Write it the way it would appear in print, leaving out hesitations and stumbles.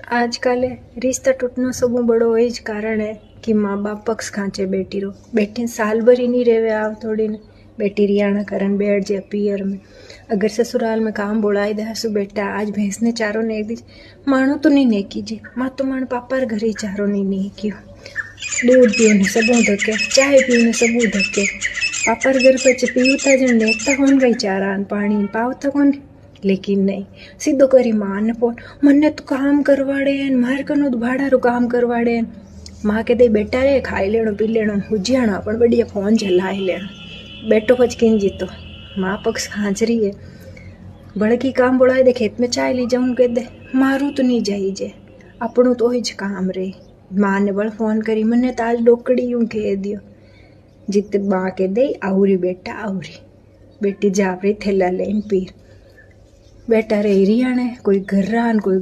आजकल रिश्ता टूटना सब बड़ो वही कारण है कि माँ बाप पक्ष खांचे बेटी रो। बेटी साल भर ही नहीं रेवे आव थोड़ी ने बेटी रियाणा करन बैठ जाए पियर में। अगर ससुराल में काम बोलाई दे हसु बेटा आज भैंस ने चारो ने दी मानो तो नहीं नेकी जी माँ तो मान पापा घर ही चारो नहीं नेकियो दूध पियो ने सबू धके चाय पियो ने सबू धके पापा घर पे पीवता जन नेकता कौन गई चारा पानी पावता कौन। लेकिन नहीं सीधो करी माँ ने फोन मन्ने तो काम करवाड़े मार कनो भाड़ा रो काम करवाड़े। माँ के दे बेटा रे खाई लेनो पी लेनो हुजियाणा पण बढ़िया फोन चलाई लेनो बेटो पचकिन जीतो। माँ पक्ष हाजरी है बड़की काम बोला दे खेत में चाय ली जाऊँ कह दे मारू तो नहीं जाई जे अपनों तो ही काम रे। माँ ने बड़ फोन करी मन्ने तो आज डोकड़ी यूं कह दियो जित माँ के दे आवरी बेटा आवरी बेटी जावरी थैला लेन पीर बेटा रे रियाणे कोई घर कोई